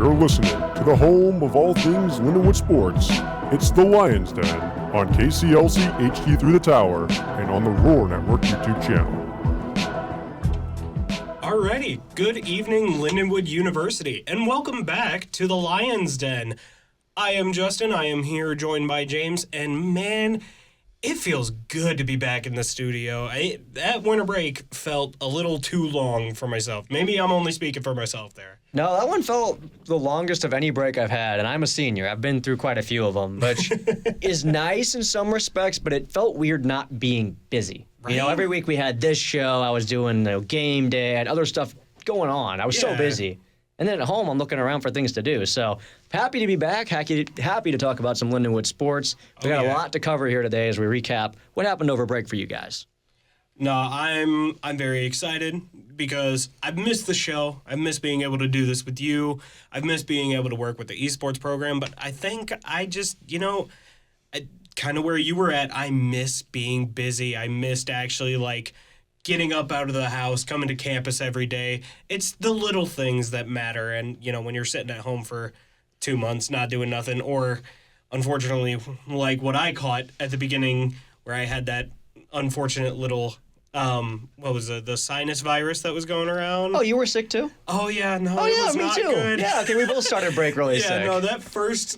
You're listening to the home of all things Lindenwood sports. It's the Lions Den on KCLC HD through the Tower and on the Roar Network YouTube channel. Alrighty, good evening Lindenwood University, and welcome back to the Lions Den. I am Justin, I am here joined by James, and man, it feels good to be back in the studio. That winter break felt a little too long for myself. Maybe I'm only speaking for myself there. No, that one felt the longest of any break I've had, and I'm a senior. I've been through quite a few of them, which is nice in some respects, but it felt weird not being busy. Right? You know, every week we had this show, I was doing game day, I had other stuff going on. I was so busy. And then at home, I'm looking around for things to do. So happy to be back, happy to talk about some Lindenwood sports. We got a lot to cover here today as we recap what happened over break for you guys. No, I'm very excited because I've missed the show. I've missed being able to do this with you. I've missed being able to work with the esports program. But I think I just, kind of where you were at, I miss being busy. I missed actually, getting up out of the house, coming to campus every day. It's the little things that matter. And, when you're sitting at home for 2 months not doing nothing, or unfortunately, like what I caught at the beginning where I had that unfortunate little, the sinus virus that was going around. Oh, you were sick too? Oh, yeah, no, oh, it yeah, was me not too. good. Yeah, okay, we both started break really sick. Yeah, no, that first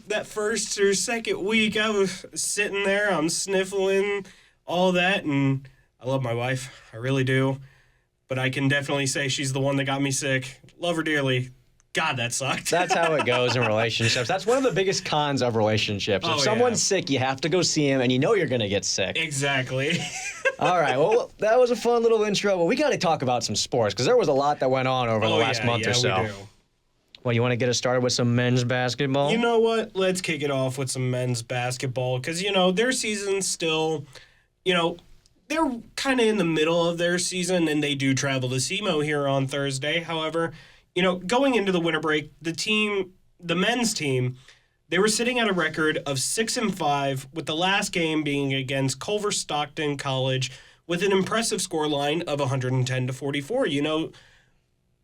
or second week, I was sitting there, I'm sniffling, all that, and I love my wife. I really do. But I can definitely say she's the one that got me sick. Love her dearly. God, that sucked. That's how it goes in relationships. That's one of the biggest cons of relationships. If someone's sick, you have to go see him, and you know you're going to get sick. Exactly. All right, well, that was a fun little intro. Well, we got to talk about some sports, because there was a lot that went on over the last month or so. We do. Well, you want to get us started with some men's basketball? You know what? Let's kick it off with some men's basketball, because, their season's still, they're kind of in the middle of their season, and they do travel to SEMO here on Thursday. However, going into the winter break, the men's team, they were sitting at a record of 6-5, with the last game being against Culver Stockton College with an impressive scoreline of 110-44.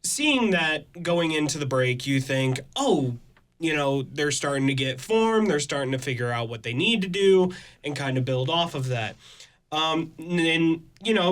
Seeing that going into the break, you think, they're starting to get form, they're starting to figure out what they need to do and kind of build off of that. And then,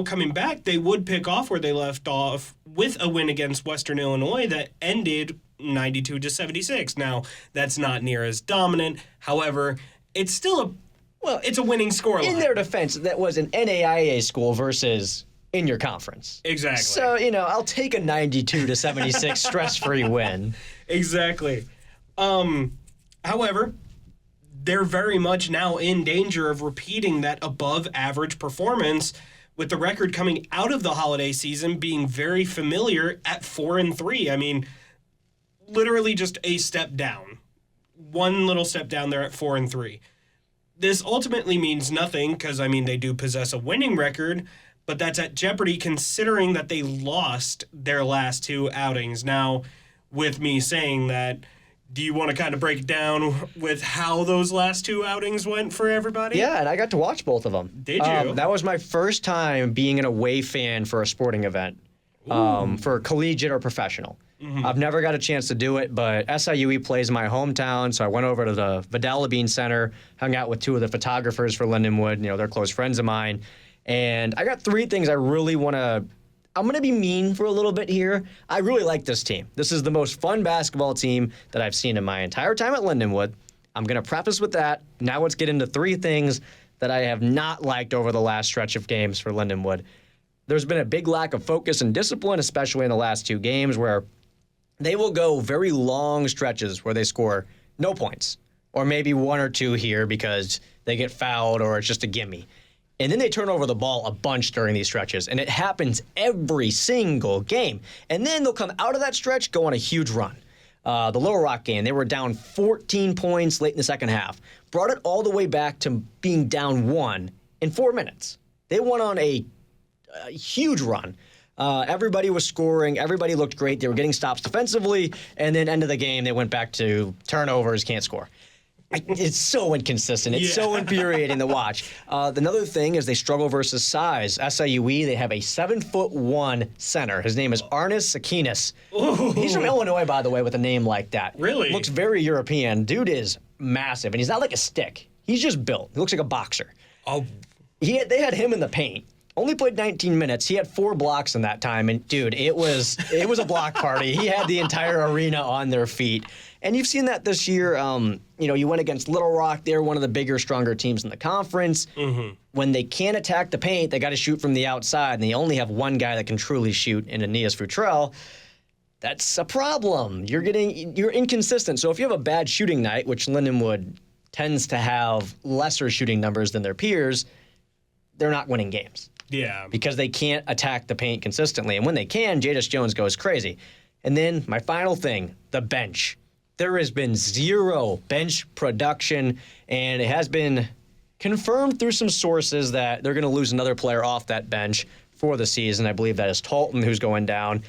coming back, they would pick off where they left off with a win against Western Illinois that ended 92-76. Now, that's not near as dominant. However, it's still it's a winning scoreline. In their defense, that was an NAIA school versus in your conference. Exactly. So, I'll take a 92-76 stress-free win. Exactly. However, they're very much now in danger of repeating that above-average performance, with the record coming out of the holiday season being very familiar at 4-3. I mean, literally just a step down. One little step down there at 4-3. This ultimately means nothing because, they do possess a winning record, but that's at jeopardy considering that they lost their last two outings. Now, with me saying that, do you want to kind of break down with how those last two outings went for everybody? Yeah, and I got to watch both of them. Did you? That was my first time being an away fan for a sporting event, for collegiate or professional. Mm-hmm. I've never got a chance to do it, but SIUE plays in my hometown, so I went over to the Vidal Bean Center, hung out with two of the photographers for Lindenwood. They're close friends of mine. And I got three things I really want to... I'm going to be mean for a little bit here. I really like this team. This is the most fun basketball team that I've seen in my entire time at Lindenwood. I'm going to preface with that. Now let's get into three things that I have not liked over the last stretch of games for Lindenwood. There's been a big lack of focus and discipline, especially in the last two games, where they will go very long stretches where they score no points, or maybe one or two here because they get fouled or it's just a gimme. And then they turn over the ball a bunch during these stretches, and it happens every single game. And then they'll come out of that stretch, go on a huge run. The Little Rock game, they were down 14 points late in the second half. Brought it all the way back to being down 1 in 4 minutes. They went on a huge run. Everybody was scoring. Everybody looked great. They were getting stops defensively. And then end of the game, they went back to turnovers, can't score. It's so inconsistent. It's so infuriating to watch. Another thing is they struggle versus size. SIUE, they have a 7'1" center. His name is Arnis Sakinis. He's from Illinois, by the way, with a name like that. Really? Looks very European. Dude is massive, and he's not like a stick. He's just built. He looks like a boxer. Oh. They had him in the paint. Only played 19 minutes. He had 4 blocks in that time, and dude, it was a block party. He had the entire arena on their feet. And you've seen that this year. You went against Little Rock. They're one of the bigger, stronger teams in the conference. Mm-hmm. When they can't attack the paint, they got to shoot from the outside, and they only have one guy that can truly shoot in Aeneas Futrell. That's a problem. You're inconsistent. So if you have a bad shooting night, which Lindenwood tends to have lesser shooting numbers than their peers, they're not winning games. Yeah. Because they can't attack the paint consistently. And when they can, Jadis Jones goes crazy. And then my final thing, the bench. There has been 0 bench production, and it has been confirmed through some sources that they're going to lose another player off that bench for the season. I believe that is Talton, who's going down.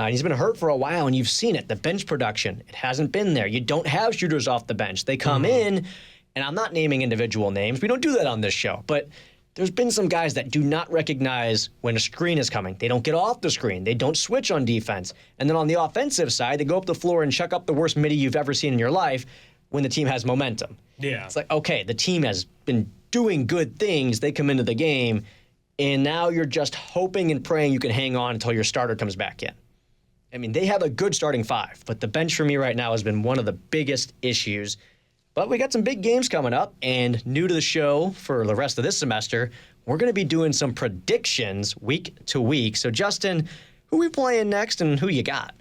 He's been hurt for a while, and you've seen it. The bench production, it hasn't been there. You don't have shooters off the bench. They come in, and I'm not naming individual names. We don't do that on this show, but there's been some guys that do not recognize when a screen is coming. They don't get off the screen. They don't switch on defense. And then on the offensive side, they go up the floor and chuck up the worst midi you've ever seen in your life when the team has momentum. Yeah. It's like, okay, the team has been doing good things. They come into the game, and now you're just hoping and praying you can hang on until your starter comes back in. I mean, they have a good starting 5, but the bench for me right now has been one of the biggest issues. But we got some big games coming up, and new to the show for the rest of this semester, we're going to be doing some predictions week to week. So, Justin, who we playing next and who you got?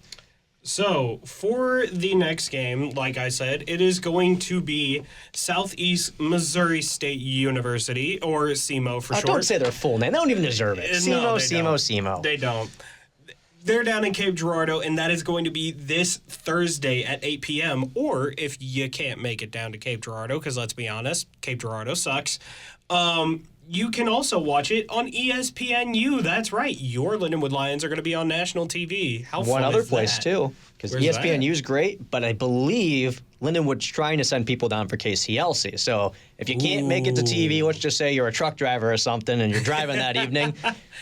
So, for the next game, like I said, it is going to be Southeast Missouri State University, or SEMO for short. Don't say their full name. They don't even deserve it. SEMO. They don't. They're down in Cape Girardeau, and that is going to be this Thursday at 8 p.m. Or if you can't make it down to Cape Girardeau, because let's be honest, Cape Girardeau sucks, you can also watch it on ESPNU. That's right. Your Lindenwood Lions are going to be on national TV. How fun One other is place, that? too, because Where's ESPNU is great, but I believe Lindenwood's trying to send people down for KCLC. So if you can't make it to TV, let's just say you're a truck driver or something and you're driving that evening,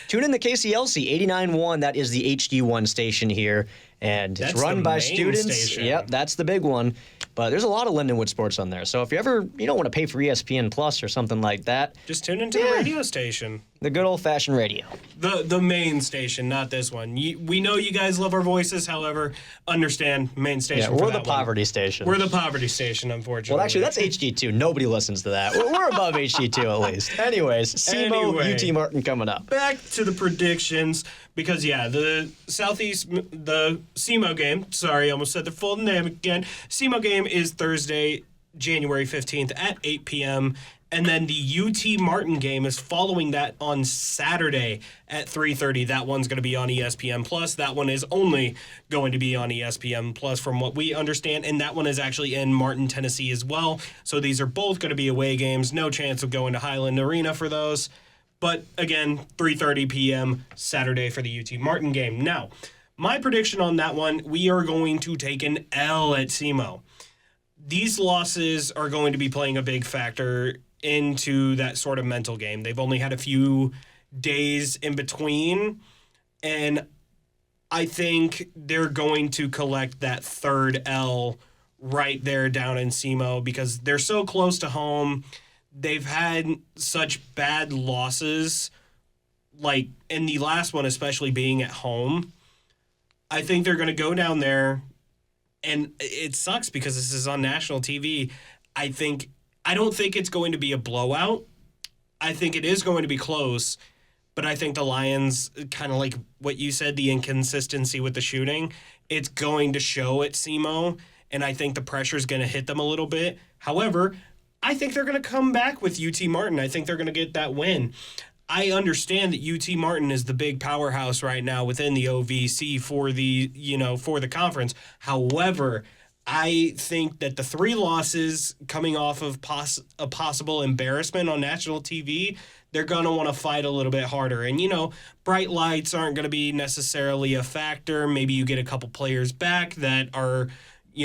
tune in to KCLC 89.1. That is the HD1 station here, and That's it's run the by main students. station. Yep, that's the big one. But there's a lot of Lindenwood sports on there. So if you don't want to pay for ESPN Plus or something like that, Just tune into the radio station. the good old-fashioned radio. The main station, not this one. We know you guys love our voices, however, understand main station. Yeah, for we're the that one. poverty station. We're the poverty station, unfortunately. Well, actually, that's HD2. Nobody listens to that. We're above HD2 at least. Anyways, SEMO, Anyway. UT Martin coming up. Back to the predictions, because, the the SEMO game, sorry, I almost said the full name again. SEMO game is Thursday, January 15th at 8 p.m., and then the UT Martin game is following that on Saturday at 3:30. That one's going to be on ESPN Plus. That one is only going to be on ESPN Plus from what we understand, and that one is actually in Martin, Tennessee as well. So these are both going to be away games. No chance of going to Highland Arena for those. But again, 3:30 p.m. Saturday for the UT Martin game. Now, my prediction on that one, we are going to take an L at SEMO. These losses are going to be playing a big factor into that sort of mental game. They've only had a few days in between, and I think they're going to collect that third L right there down in SEMO because they're so close to home. They've had such bad losses, like in the last one, especially being at home. I think they're going to go down there, and it sucks because this is on national TV. I don't think it's going to be a blowout. I think it is going to be close, but I think the Lions, kind of like what you said, the inconsistency with the shooting, it's going to show at SEMO, and I think the pressure is going to hit them a little bit. However, I think they're going to come back with UT Martin. I think they're going to get that win. I understand that UT Martin is the big powerhouse right now within the OVC for the conference. However, I think that the 3 losses coming off of a possible embarrassment on national TV, they're going to want to fight a little bit harder. And, bright lights aren't going to be necessarily a factor. Maybe you get a couple players back that are,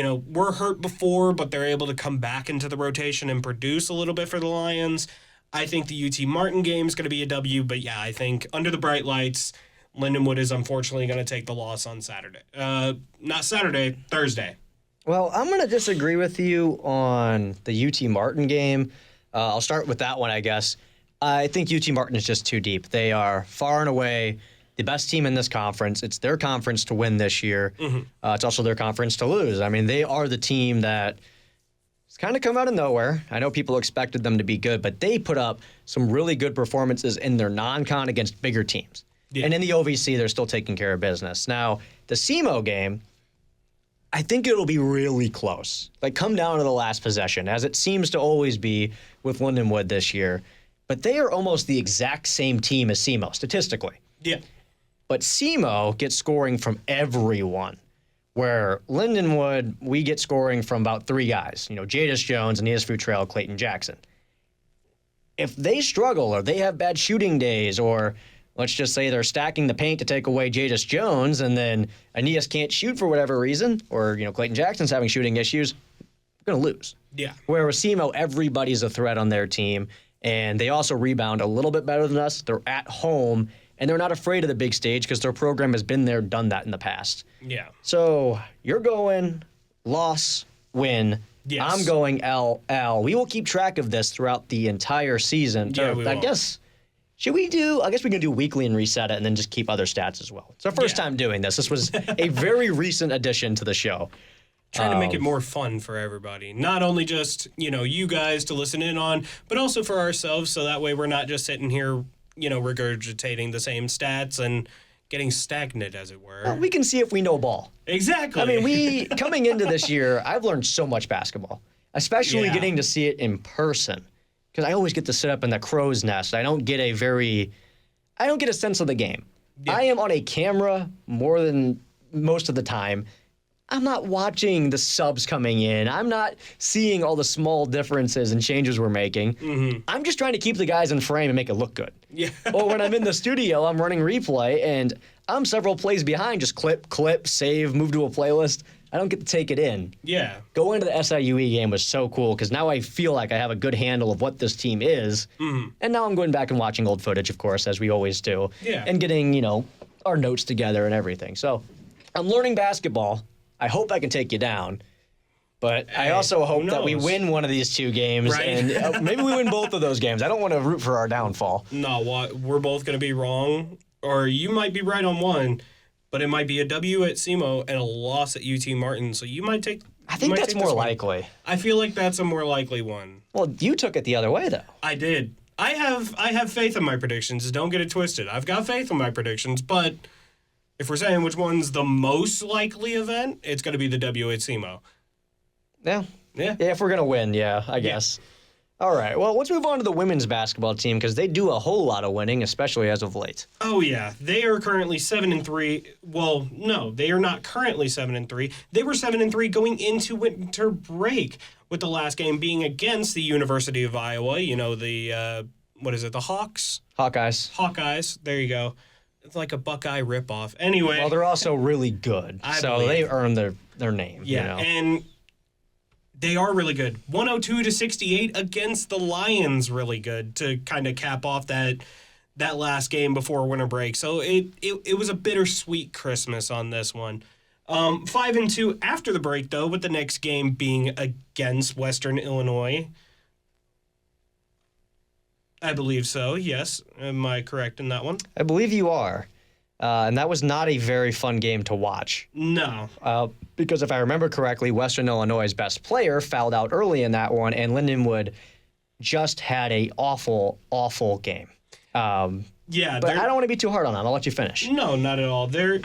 were hurt before, but they're able to come back into the rotation and produce a little bit for the Lions. I think the UT Martin game is going to be a W, but yeah, I think under the bright lights, Lindenwood is unfortunately going to take the loss on Saturday. Not Saturday, Thursday. Well, I'm going to disagree with you on the UT Martin game. I'll start with that one, I guess. I think UT Martin is just too deep. They are far and away the best team in this conference. It's their conference to win this year. It's also their conference to lose. I mean, they are the team that it's kind of come out of nowhere. I know people expected them to be good, but they put up some really good performances in their non-con against bigger teams. Yeah. And in the OVC, they're still taking care of business. Now, the SEMO game, I think it'll be really close. Like, come down to the last possession, as it seems to always be with Lindenwood this year. But they are almost the exact same team as SEMO, statistically. Yeah. But SEMO gets scoring from everyone, where Lindenwood, we get scoring from about 3 guys. Jadis Jones, Aeneas Futrell, Clayton Jackson. If they struggle or they have bad shooting days, or let's just say they're stacking the paint to take away Jadis Jones, and then Aeneas can't shoot for whatever reason, or Clayton Jackson's having shooting issues, we're going to lose. Yeah. Whereas SEMO, everybody's a threat on their team, and they also rebound a little bit better than us. They're at home, and they're not afraid of the big stage because their program has been there, done that in the past. Yeah. So you're going loss, win. Yes. I'm going L. We will keep track of this throughout the entire season. Yeah, we will. I guess we can do weekly and reset it and then just keep other stats as well. It's our first time doing this. This was a very recent addition to the show. Trying to make it more fun for everybody. Not only just, you guys to listen in on, but also for ourselves, so that way we're not just sitting here, regurgitating the same stats and getting stagnant, as it were. Well, we can see if we know ball. Exactly. I mean, coming into this year, I've learned so much basketball, especially getting to see it in person. Because I always get to sit up in the crow's nest. I don't get a sense of the game. Yeah. I am on a camera more than most of the time. I'm not watching the subs coming in. I'm not seeing all the small differences and changes we're making. Mm-hmm. I'm just trying to keep the guys in frame and make it look good. Yeah. Or when I'm in the studio, I'm running replay, and I'm several plays behind. Just clip, save, move to a playlist. I don't get to take it in. Yeah. Going to the SIUE game was so cool because now I feel like I have a good handle of what this team is. Mm-hmm. And now I'm going back and watching old footage, of course, as we always do. Yeah. And getting, our notes together and everything. So I'm learning basketball. I hope I can take you down, but I also hope that we win one of these 2 games, right? And maybe we win both of those games. I don't want to root for our downfall. No, we're both going to be wrong, or you might be right on one, but it might be a W at SEMO and a loss at UT Martin, so you might take... I think that's more likely. I feel like that's a more likely one. Well, you took it the other way, though. I did. I have faith in my predictions. Don't get it twisted. I've got faith in my predictions, but... if we're saying which one's the most likely event, it's going to be the W at SEMO. Yeah, if we're going to win, I guess. Yeah. All right, well, let's move on to the women's basketball team because they do a whole lot of winning, especially as of late. Oh, yeah. They are currently 7-3. Well, no, they are not currently 7-3. They were 7-3 going into winter break, with the last game being against the University of Iowa. The, the Hawks? Hawkeyes. There you go. It's like a Buckeye ripoff. Anyway. Well, they're also really good, so they earn their name. Yeah, and they are really good. 102-68 against the Lions, really good to kind of cap off that last game before winter break. So it was a bittersweet Christmas on this one. 5-2 after the break, though, with the next game being against Western Illinois. I believe so, yes. Am I correct in that one? I believe you are. And that was not a very fun game to watch. No. Because if I remember correctly, Western Illinois' best player fouled out early in that one, and Lindenwood just had an awful, awful game. Yeah. But I don't want to be too hard on them. I'll let you finish. No, not at all. Their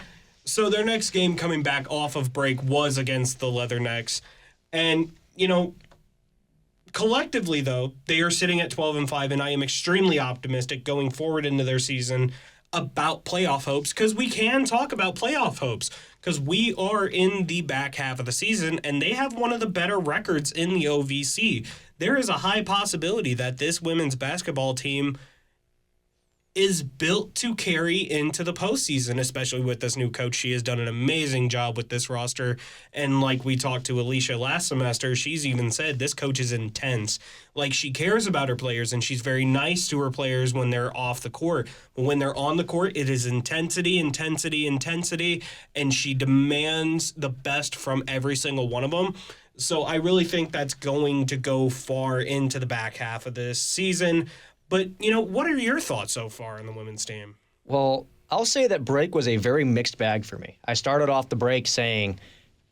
next game coming back off of break was against the Leathernecks. And, collectively, though, they are sitting at 12-5, and I am extremely optimistic going forward into their season about playoff hopes, because we can talk about playoff hopes, because we are in the back half of the season, and they have one of the better records in the OVC. There is a high possibility that this women's basketball team is built to carry into the postseason, especially with this new coach. She has done an amazing job with this roster. And like we talked to Alicia last semester, she's even said this coach is intense. Like, she cares about her players and she's very nice to her players when they're off the court. But when they're on the court, it is intensity, intensity, intensity. And she demands the best from every single one of them. So I really think that's going to go far into the back half of this season. But, what are your thoughts so far on the women's team? Well, I'll say that break was a very mixed bag for me. I started off the break saying,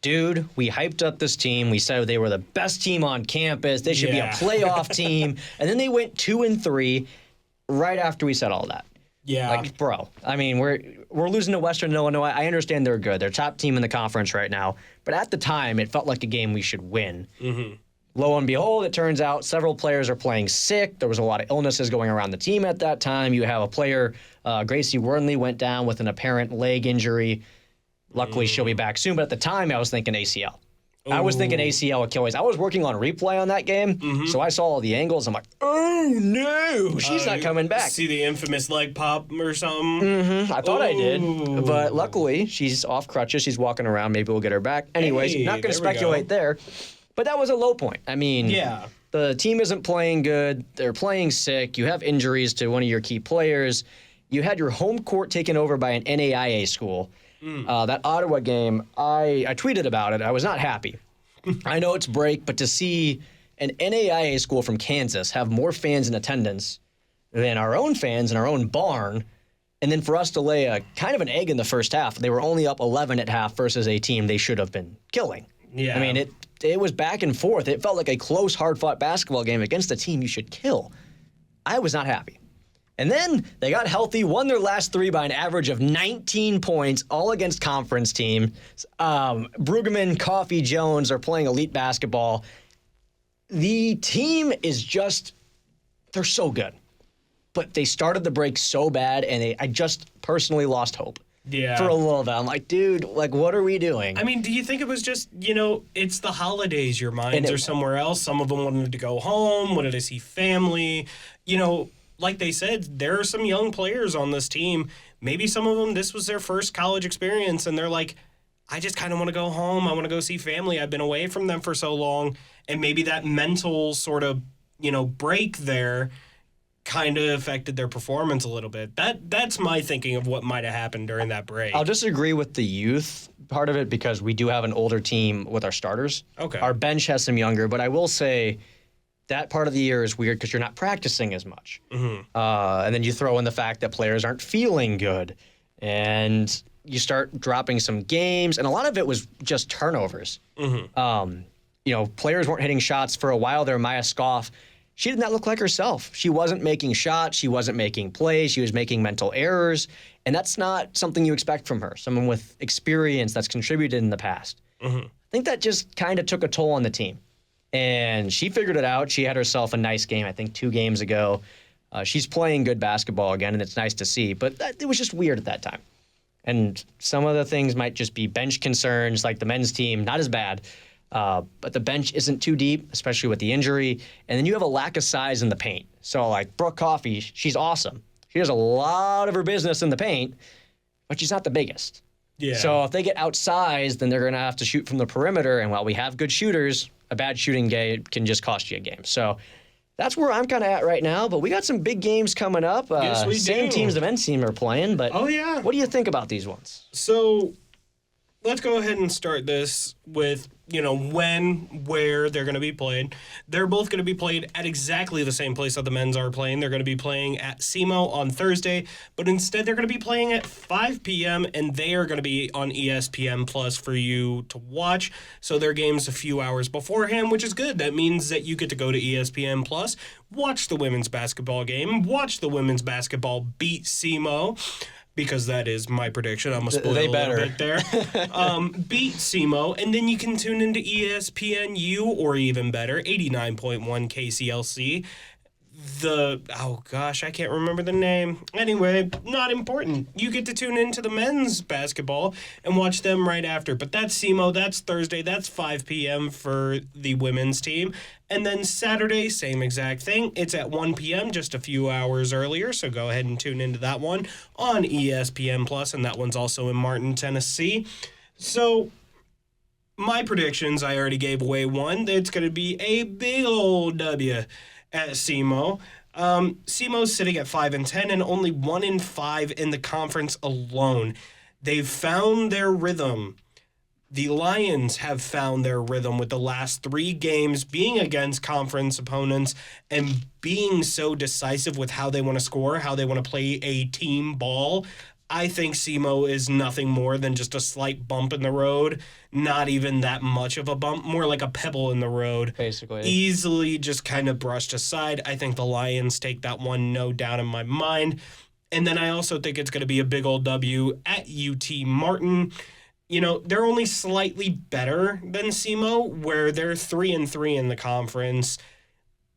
dude, we hyped up this team. We said they were the best team on campus. They should be a playoff team. And then they went 2-3 right after we said all that. Yeah. Like, bro, I mean, we're losing to Western Illinois. I understand they're good. They're top team in the conference right now. But at the time, it felt like a game we should win. Mm-hmm. Lo and behold, it turns out several players are playing sick. There was a lot of illnesses going around the team at that time. You have a player, Gracie Wernley, went down with an apparent leg injury. Luckily, she'll be back soon. But at the time, I was thinking ACL. Ooh. I was thinking ACL, Achilles. I was working on replay on that game, so I saw all the angles. I'm like, oh, no, she's not coming back. See the infamous leg pop or something? Mm-hmm. I thought I did. But luckily, she's off crutches. She's walking around. Maybe we'll get her back. Anyways, not going to speculate there. But that was a low point. I mean, the team isn't playing good. They're playing sick. You have injuries to one of your key players. You had your home court taken over by an NAIA school. That Ottawa game, I tweeted about it. I was not happy. I know it's break, but to see an NAIA school from Kansas have more fans in attendance than our own fans in our own barn, and then for us to lay a kind of an egg in the first half, they were only up 11 at half versus a team they should have been killing. Yeah. I mean, it was back and forth. It felt like a close, hard-fought basketball game against a team you should kill. I was not happy. And then they got healthy, won their last 3 by an average of 19 points, all against conference teams. Brueggemann, Coffey, Jones are playing elite basketball. The team is just, they're so good. But they started the break so bad, and I just personally lost hope. Yeah. For a little bit. I'm like, dude, what are we doing? I mean, do you think it was just, it's the holidays, your minds are somewhere else. Some of them wanted to go home, wanted to see family. Like they said, there are some young players on this team. Maybe some of them, this was their first college experience, and they're like, I just kind of want to go home. I want to go see family. I've been away from them for so long. And maybe that mental sort of, break there kind of affected their performance a little bit. That's my thinking of what might have happened during that break. I'll disagree with the youth part of it because we do have an older team with our starters. Okay. Our bench has some younger, but I will say that part of the year is weird because you're not practicing as much. Mm-hmm. And then you throw in the fact that players aren't feeling good. And you start dropping some games. And a lot of it was just turnovers. Mm-hmm. Players weren't hitting shots for a while there. Maya Scoff, she did not look like herself. She wasn't making shots. She wasn't making plays. She was making mental errors. And that's not something you expect from her, someone with experience that's contributed in the past. Mm-hmm. I think that just kind of took a toll on the team. And she figured it out. She had herself a nice game, I think 2 games ago. She's playing good basketball again, and it's nice to see. But it was just weird at that time. And some of the things might just be bench concerns, like the men's team, not as bad. But the bench isn't too deep, especially with the injury. And then you have a lack of size in the paint. So, like, Brooke Coffey, she's awesome. She does a lot of her business in the paint, but she's not the biggest. Yeah. So if they get outsized, then they're going to have to shoot from the perimeter. And while we have good shooters, a bad shooting game can just cost you a game. So that's where I'm kind of at right now. But we got some big games coming up. Yes, we same do. teams the men's team are playing. But oh, yeah. What do you think about these ones? So let's go ahead and start this with, where they're going to be played. They're both going to be played at exactly the same place that the men's are playing. They're going to be playing at SEMO on Thursday, but instead they're going to be playing at 5 p.m., and they are going to be on ESPN Plus for you to watch. So their game's a few hours beforehand, which is good. That means that you get to go to ESPN Plus, watch the women's basketball game, watch the women's basketball beat SEMO, because that is my prediction. I'm going to spoil a little bit there. Beat SEMO, and then you can tune into ESPNU, or even better, 89.1 KCLC. I can't remember the name. Anyway, not important. You get to tune into the men's basketball and watch them right after. But that's SEMO, that's Thursday, that's 5 p.m. for the women's team. And then Saturday, same exact thing. It's at 1 p.m., just a few hours earlier, so go ahead and tune into that one on ESPN+, and that one's also in Martin, Tennessee. So my predictions, I already gave away one. It's going to be a big old W at SEMO. SEMO's sitting at 5-10 and only 1-5 in the conference alone. They've found their rhythm. The Lions have found their rhythm with the last 3 games being against conference opponents and being so decisive with how they want to score, how they want to play a team ball. I think SEMO is nothing more than just a slight bump in the road, not even that much of a bump, more like a pebble in the road. Basically. Easily just kind of brushed aside. I think the Lions take that one, no doubt in my mind. And then I also think it's going to be a big old W at UT Martin. You know, they're only slightly better than SEMO, where they're 3-3 in the conference.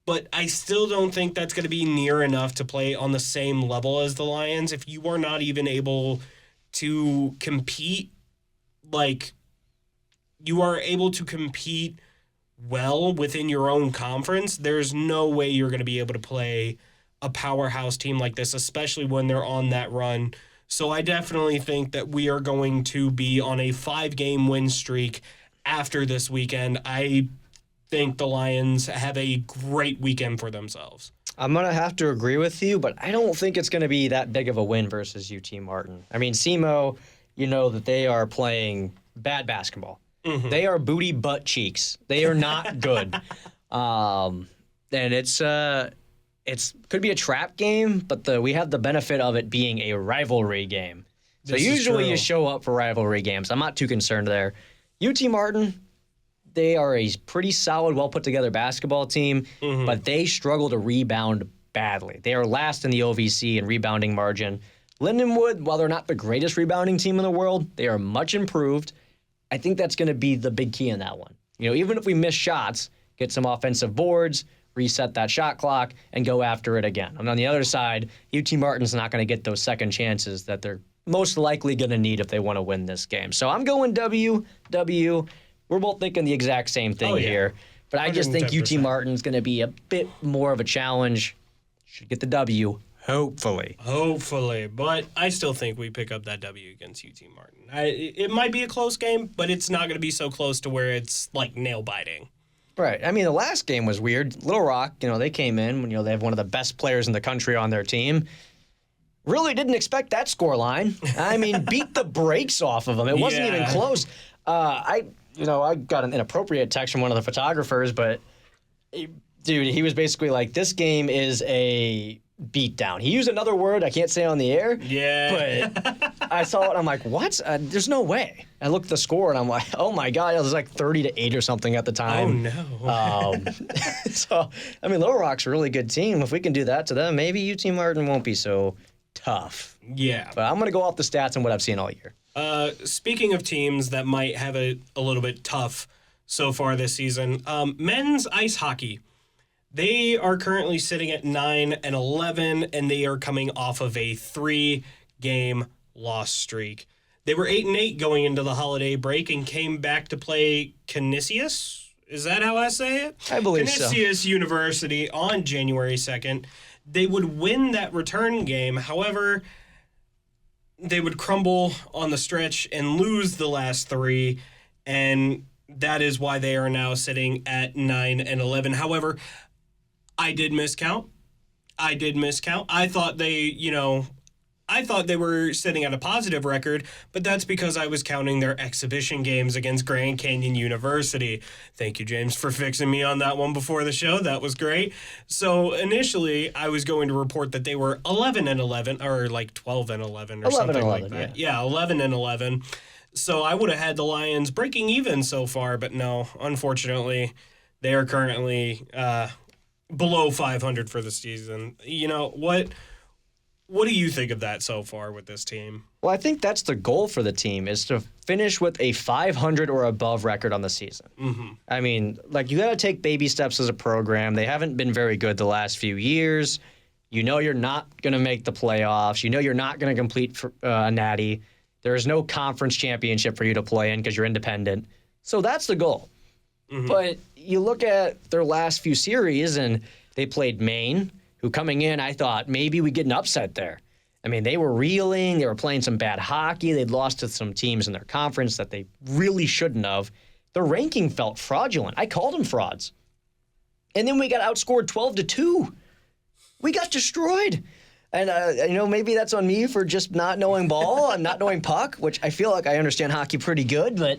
But I still don't think that's going to be near enough to play on the same level as the Lions. If you are not even able to compete, like, you are able to compete well within your own conference, there's no way you're going to be able to play a powerhouse team like this, especially when they're on that run. So I definitely think that we are going to be on a 5-game win streak after this weekend. I think the Lions have a great weekend for themselves. I'm going to have to agree with you, but I don't think it's going to be that big of a win versus UT Martin. I mean, SEMO, you know that they are playing bad basketball. Mm-hmm. They are booty butt cheeks. They are not good. And it's could be a trap game, but we have the benefit of it being a rivalry game. So usually you show up for rivalry games. I'm not too concerned there. UT Martin, they are a pretty solid, well-put-together basketball team, but they struggle to rebound badly. They are last in the OVC in rebounding margin. Lindenwood, while they're not the greatest rebounding team in the world, they are much improved. I think that's going to be the big key in that one. You know, even if we miss shots, get some offensive boards, reset that shot clock, and go after it again. And on the other side, UT Martin's not going to get those second chances that they're most likely going to need if they want to win this game. So I'm going W. We're both thinking the exact same thing here. But I just think 110%. UT Martin's going to be a bit more of a challenge. Should get the W, hopefully. Hopefully. But I still think we pick up that W against UT Martin. It might be a close game, but it's not going to be so close to where it's like nail-biting. Right. I mean, the last game was weird. Little Rock, they came in when, they have one of the best players in the country on their team. Really didn't expect that scoreline. I mean, beat the brakes off of them. It wasn't even close. I got an inappropriate text from one of the photographers, but dude, he was basically like, this game is a beatdown. He used another word I can't say on the air. Yeah. But I saw it and I'm like, what? There's no way. I looked at the score and I'm like, oh my God, it was like 30-8 or something at the time. Oh no. So, I mean, Little Rock's a really good team. If we can do that to them, maybe UT Martin won't be so tough. Yeah. But I'm going to go off the stats and what I've seen all year. Speaking of teams that might have a little bit tough so far this season, men's ice hockey. They are currently sitting at 9-11, and they are coming off of a 3-game loss streak. They were 8-8 going into the holiday break and came back to play Canisius. Is that how I say it? I believe so. Canisius University on January 2nd. They would win that return game. However, they would crumble on the stretch and lose the last 3, and that is why they are now sitting at 9-11. However, I did miscount. I thought they were sitting at a positive record, but that's because I was counting their exhibition games against Grand Canyon University. Thank you, James, for fixing me on that one before the show. That was great. So initially, I was going to report that they were 11-11, or like 12-11 or something like that. Yeah, 11-11. So I would have had the Lions breaking even so far, but no, unfortunately, they are currently below 500 for the season. You know, what do you think of that so far with this team? Well, I think that's the goal for the team, is to finish with a 500 or above record on the season. Mm-hmm. I mean, like, you got to take baby steps as a program. They haven't been very good the last few years. You know you're not going to make the playoffs. You know you're not going to complete a natty. There is no conference championship for you to play in because you're independent. So that's the goal. Mm-hmm. But you look at their last few series, and they played Maine, who coming in, I thought maybe we get an upset there. I mean, they were reeling. They were playing some bad hockey. They'd lost to some teams in their conference that they really shouldn't have. The ranking felt fraudulent. I called them frauds. And then we got outscored 12-2. We got destroyed. And, maybe that's on me for just not knowing ball and not knowing puck, which I feel like I understand hockey pretty good, but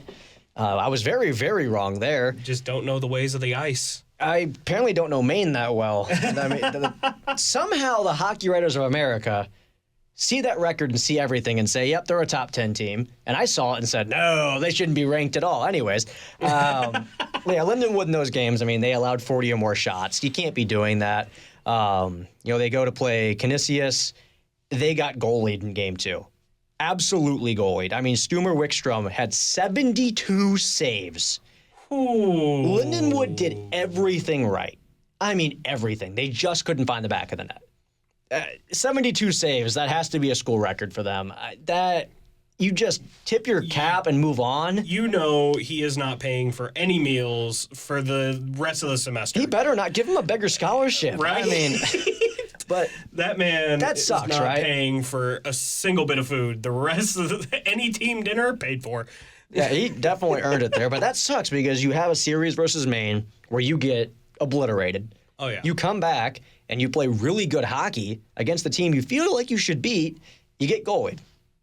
I was very, very wrong there. Just don't know the ways of the ice. I apparently don't know Maine that well. I mean, somehow the Hockey Writers of America see that record and see everything and say, yep, they're a top 10 team. And I saw it and said, no, they shouldn't be ranked at all. Anyways, Lindenwood in those games, I mean, they allowed 40 or more shots. You can't be doing that. They go to play Canisius. They got goalied in game 2. Absolutely goalied. I mean, Stumer Wickstrom had 72 saves. Ooh. Lindenwood did everything right. I mean, everything. They just couldn't find the back of the net. 72 saves, that has to be a school record for them. You just tip your cap and move on. You know he is not paying for any meals for the rest of the semester. He better not give him a beggar scholarship. Right? I mean, but that man that sucks, is not right? paying for a single bit of food. The rest of any team dinner paid for. Yeah, he definitely earned it there. But that sucks because you have a series versus Maine where you get obliterated. Oh, yeah. You come back and you play really good hockey against the team you feel like you should beat, you get goalied.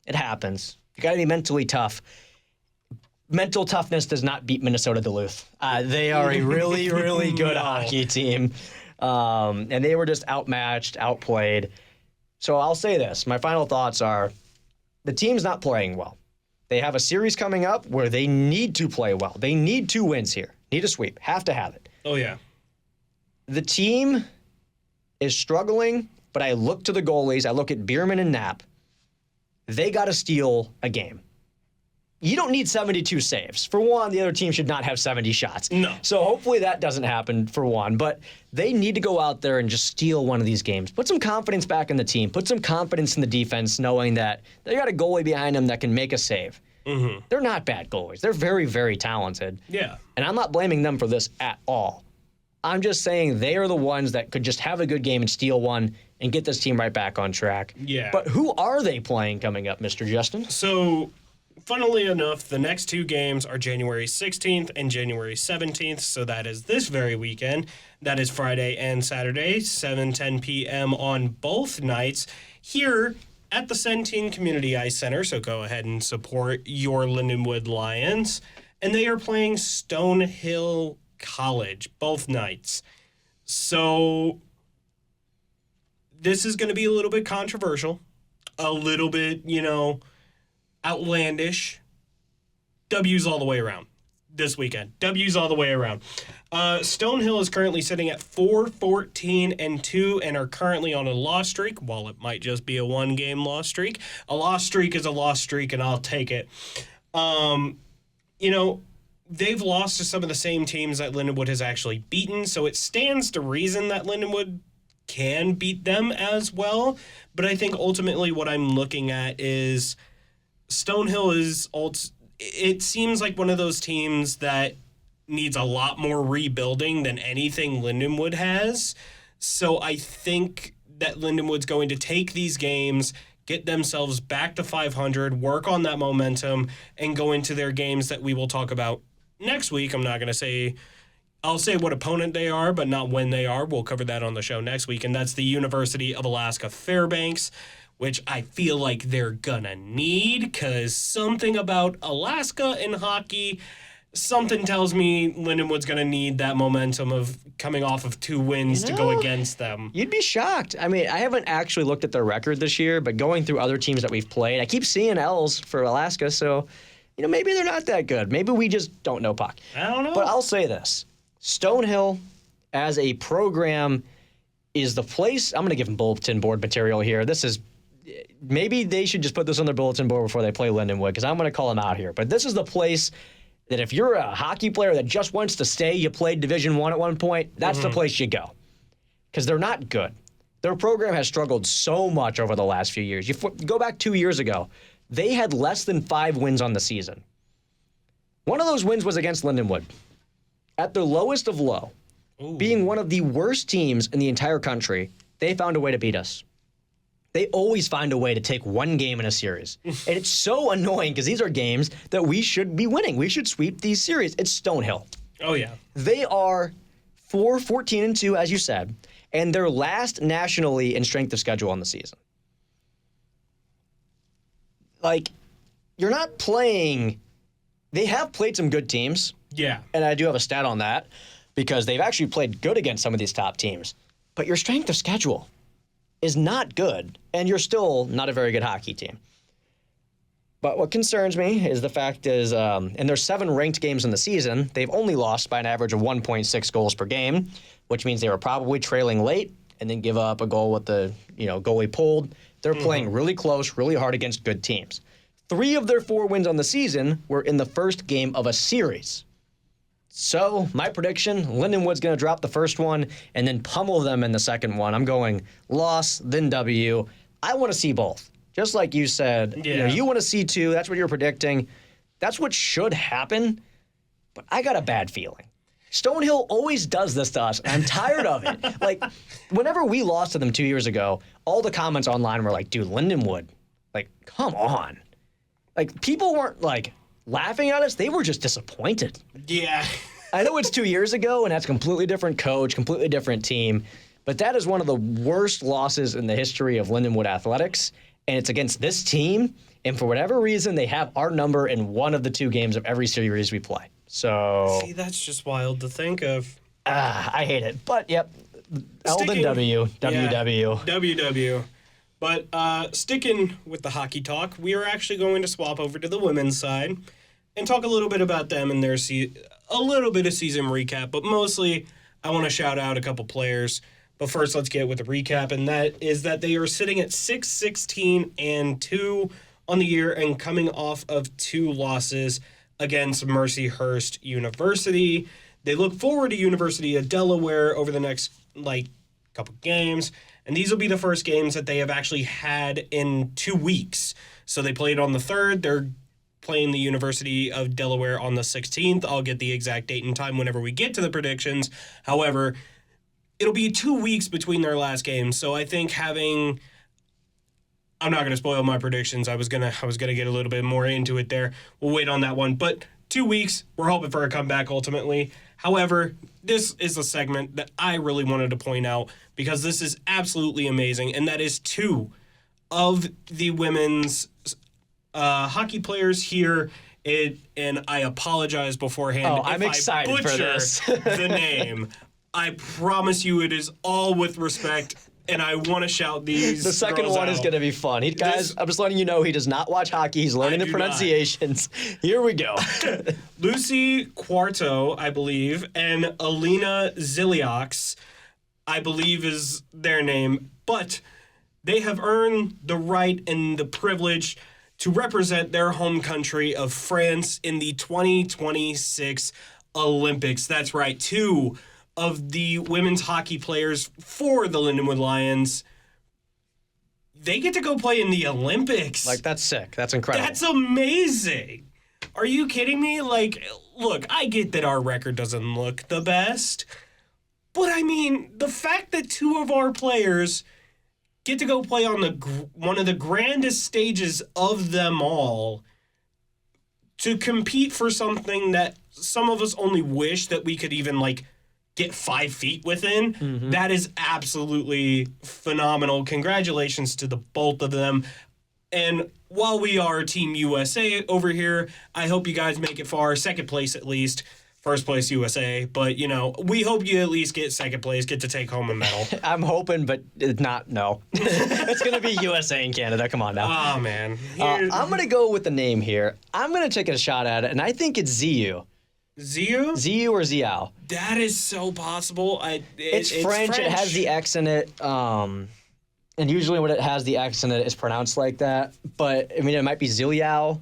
It happens. You got to be mentally tough. Mental toughness does not beat Minnesota Duluth. They are a really, really good hockey team. And they were just outmatched, outplayed. So I'll say this. My final thoughts are the team's not playing well. They have a series coming up where they need to play well. They need 2 wins here. Need a sweep. Have to have it. Oh, yeah. The team is struggling, but I look to the goalies. I look at Bierman and Knapp. They got to steal a game. You don't need 72 saves. For one, the other team should not have 70 shots. No. So hopefully that doesn't happen for one. But they need to go out there and just steal one of these games. Put some confidence back in the team. Put some confidence in the defense, knowing that they got a goalie behind them that can make a save. Mm-hmm. They're not bad goalies. They're very, very talented. Yeah. And I'm not blaming them for this at all. I'm just saying they are the ones that could just have a good game and steal one and get this team right back on track. Yeah. But who are they playing coming up, Mr. Justin? So, funnily enough, the next 2 games are January 16th and January 17th. So that is this very weekend. That is Friday and Saturday, 7:10 p.m. on both nights here at the Centene Community Ice Center. So go ahead and support your Lindenwood Lions. And they are playing Stonehill College both nights. So this is going to be a little bit controversial, a little bit, outlandish. W's all the way around this weekend. W's all the way around. Stonehill is currently sitting at 4-14-2 and are currently on a loss streak. While it might just be a 1-game loss streak, a loss streak is a loss streak, and I'll take it. They've lost to some of the same teams that Lindenwood has actually beaten, so it stands to reason that Lindenwood can beat them as well. But I think ultimately what I'm looking at is Stonehill it seems like one of those teams that needs a lot more rebuilding than anything Lindenwood has. So I think that Lindenwood's going to take these games, get themselves back to 500, work on that momentum, and go into their games that we will talk about next week. I'm not going to say, I'll say what opponent they are, but not when they are. We'll cover that on the show next week, and that's the University of Alaska Fairbanks, which I feel like they're going to need, because something about Alaska and hockey, something tells me Lindenwood's going to need that momentum of coming off of 2 wins to go against them. You'd be shocked. I mean, I haven't actually looked at their record this year, but going through other teams that we've played, I keep seeing L's for Alaska, so maybe they're not that good. Maybe we just don't know puck. I don't know. But I'll say this. Stonehill, as a program, is the place. I'm going to give them bulletin board material here. This is maybe they should just put this on their bulletin board before they play Lindenwood, because I'm going to call them out here. But this is the place that if you're a hockey player that just wants to stay, you played Division I at one point, that's the place you go. Because they're not good. Their program has struggled so much over the last few years. You go back 2 years ago, they had less than 5 wins on the season. One of those wins was against Lindenwood. At their lowest of low, being one of the worst teams in the entire country, they found a way to beat us. They always find a way to take one game in a series. And it's so annoying because these are games that we should be winning. We should sweep these series. It's Stonehill. Oh, yeah. They are 4-14-2, as you said, and they're last nationally in strength of schedule on the season. Like, you're not playing... They have played some good teams. Yeah. And I do have a stat on that because they've actually played good against some of these top teams. But your strength of schedule is not good, and you're still not a very good hockey team. But what concerns me is the fact is, in their 7 ranked games in the season, they've only lost by an average of 1.6 goals per game, which means they were probably trailing late and then give up a goal with the goalie pulled. They're playing really close, really hard against good teams. 3 of their 4 wins on the season were in the first game of a series. So, my prediction, Lindenwood's going to drop the first one and then pummel them in the second one. I'm going loss, then W. I want to see both. Just like you said, you want to see 2. That's what you're predicting. That's what should happen. But I got a bad feeling. Stonehill always does this to us, and I'm tired of it. Like, whenever we lost to them 2 years ago, all the comments online were like, dude, Lindenwood, like, come on. Like, people weren't, like, laughing at us. They were just disappointed. Yeah. I know it's 2 years ago, and that's a completely different coach, completely different team, but that is one of the worst losses in the history of Lindenwood athletics, and it's against this team, and for whatever reason, they have our number in one of the 2 games of every series we play. So... See, that's just wild to think of. I hate it. But, yep, L then W, WW. WW. But sticking with the hockey talk, we are actually going to swap over to the women's side and talk a little bit about them and their a little bit of season recap. But mostly, I want to shout out a couple players. But first, let's get with the recap, and that is that they are sitting at 6-16-2 on the year and coming off of 2 losses against Mercyhurst University. They look forward to University of Delaware over the next couple games. And these will be the first games that they have actually had in 2 weeks. So they played on the 3rd. They're playing the University of Delaware on the 16th. I'll get the exact date and time whenever we get to the predictions. However, it'll be 2 weeks between their last games. So I think I'm not going to spoil my predictions. I was gonna get a little bit more into it there. We'll wait on that one. But 2 weeks, we're hoping for a comeback ultimately. However, this is a segment that I really wanted to point out because this is absolutely amazing, and that is 2 of the women's hockey players here. And I apologize beforehand if I'm excited I butcher for this. the name. I promise you it is all with respect, and I want to shout these. The second girls one is out. going to be fun. Guys, I'm just letting you know he does not watch hockey. He's learning the do pronunciations. Here we go. Lucy Quarto, I believe, and Alina Ziliox, I believe is their name. But they have earned the right and the privilege to represent their home country of France in the 2026 Olympics. That's right, 2 of the women's hockey players for the Lindenwood Lions, they get to go play in the Olympics. Like, that's sick. That's incredible. That's amazing. Are you kidding me? Like, look, I get that our record doesn't look the best, but I mean, the fact that 2 of our players get to go play on one of the grandest stages of them all to compete for something that some of us only wish that we could even, get 5 feet within, that is absolutely phenomenal. Congratulations to the both of them. And while we are Team USA over here, I hope you guys make it far. 2nd place at least. 1st place USA. But, we hope you at least get 2nd place, get to take home a medal. I'm hoping, but no. It's going to be USA and Canada. Come on now. Oh, man. I'm going to go with the name here. I'm going to take a shot at it, and I think it's Ziu. Ziu? Ziu or Ziao. That is so possible. It's French. It has the X in it. And usually when it has the accent, it's pronounced like that. But, I mean, it might be Ziliao.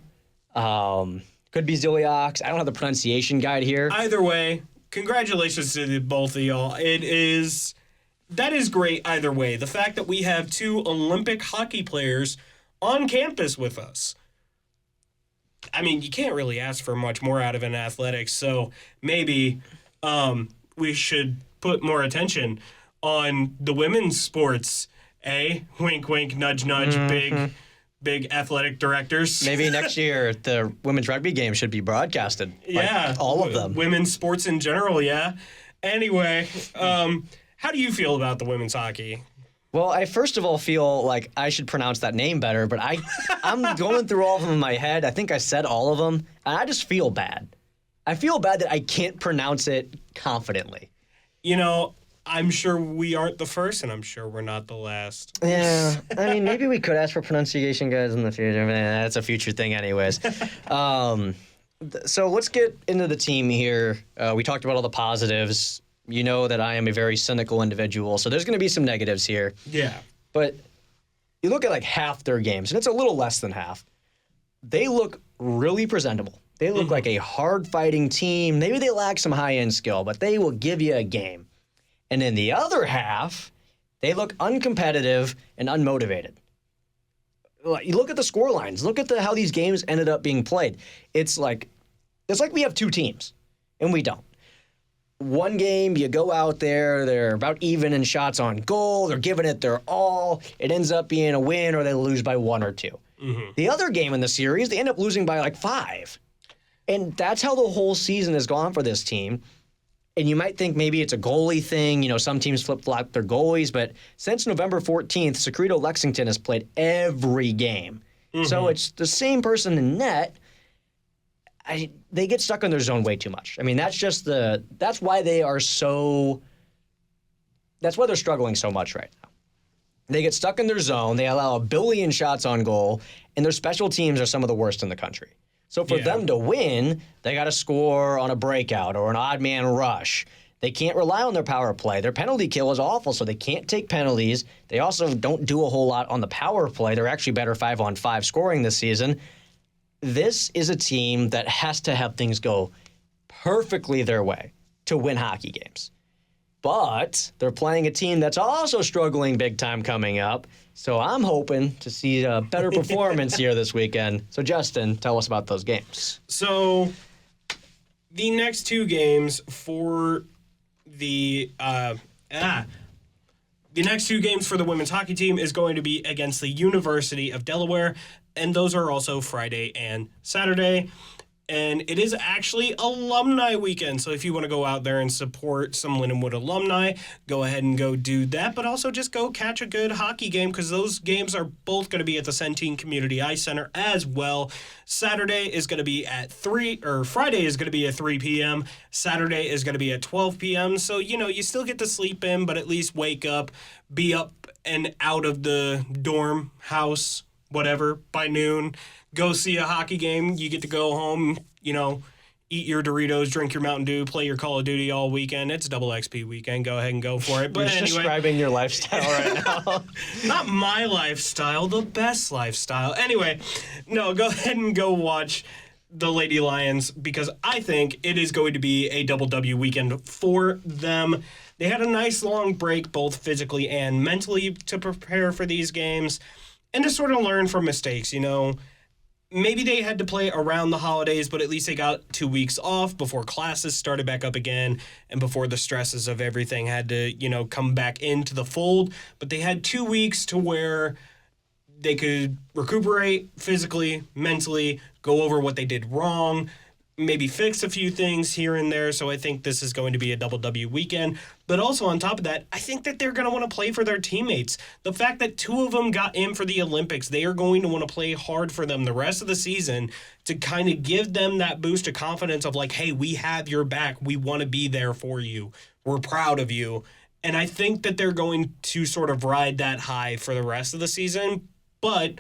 Could be Ziliox. I don't have the pronunciation guide here. Either way, congratulations to the both of y'all. That is great either way. The fact that we have 2 Olympic hockey players on campus with us. I mean, you can't really ask for much more out of an athletics, so maybe we should put more attention on the women's sports, eh? Wink, wink, nudge, nudge, big athletic directors. Maybe next year the women's rugby game should be broadcasted. Yeah. Like all of them. Women's sports in general, yeah. Anyway, how do you feel about the women's hockey? Well, I first of all feel like I should pronounce that name better, but I'm going through all of them in my head. I think I said all of them, and I just feel bad. I feel bad that I can't pronounce it confidently. You know, I'm sure we aren't the first, and I'm sure we're not the last. Yeah, I mean, maybe we could ask for pronunciation guides in the future. Man, that's a future thing anyways. So let's get into the team here. We talked about all the positives. You know that I am a very cynical individual, so there's going to be some negatives here. Yeah. But you look at like half their games, and it's a little less than half. They look really presentable. They look like a hard-fighting team. Maybe they lack some high-end skill, but they will give you a game. And in the other half, they look uncompetitive and unmotivated. You look at the score lines. Look at how these games ended up being played. It's like we have 2 teams, and we don't. One game, you go out there, they're about even in shots on goal, they're giving it their all. It ends up being a win, or they lose by 1 or 2. The other game in the series, they end up losing by like 5. And that's how the whole season has gone for this team. And you might think maybe it's a goalie thing. You know, some teams flip-flop their goalies. But since November 14th, Secreto Lexington has played every game. So it's the same person in net. They get stuck in their zone way too much. I mean, that's why they're struggling so much right now. They get stuck in their zone. They allow 1 billion shots on goal, and their special teams are some of the worst in the country. So for them to win, they got to score on a breakout or an odd man rush. They can't rely on their power play. Their penalty kill is awful, so they can't take penalties. They also don't do a whole lot on the power play. They're actually better 5-on-5 scoring this season. This is a team that has to have things go perfectly their way to win hockey games. But they're playing a team that's also struggling big time coming up. So I'm hoping to see a better performance here this weekend. So Justin, tell us about those games. So the next 2 games for the next 2 games for the women's hockey team is going to be against the University of Delaware, and those are also Friday and Saturday. And it is actually alumni weekend, so if you want to go out there and support some Lindenwood alumni, go ahead and go do that, but also just go catch a good hockey game, because those games are both going to be at the Centene Community Ice Center as well. Friday is going to be at 3 p.m. Saturday is going to be at 12 p.m. So, you know, you still get to sleep in, but at least wake up, be up and out of the dorm house, whatever, by noon. Go see a hockey game. You get to go home, you know, eat your Doritos, drink your Mountain Dew, play your Call of Duty all weekend. It's double XP weekend. Go ahead and go for it. But You're anyway, describing your lifestyle right now. not my lifestyle, the best lifestyle. Anyway, no, go ahead and go watch the Lady Lions, because I think it is going to be a double W weekend for them. They had a nice long break, both physically and mentally, to prepare for these games and to sort of learn from mistakes, you know. Maybe they had to play around the holidays, but at least they got 2 weeks off before classes started back up again and before the stresses of everything had to, you know, come back into the fold. But they had 2 weeks to where they could recuperate physically, mentally, go over what they did wrong, maybe fix a few things here and there. So I think this is going to be a double W weekend. But also on top of that, I think that they're going to want to play for their teammates. The fact that 2 of them got in for the Olympics, they are going to want to play hard for them the rest of the season to kind of give them that boost of confidence of like, hey, we have your back. We want to be there for you. We're proud of you. And I think that they're going to sort of ride that high for the rest of the season. But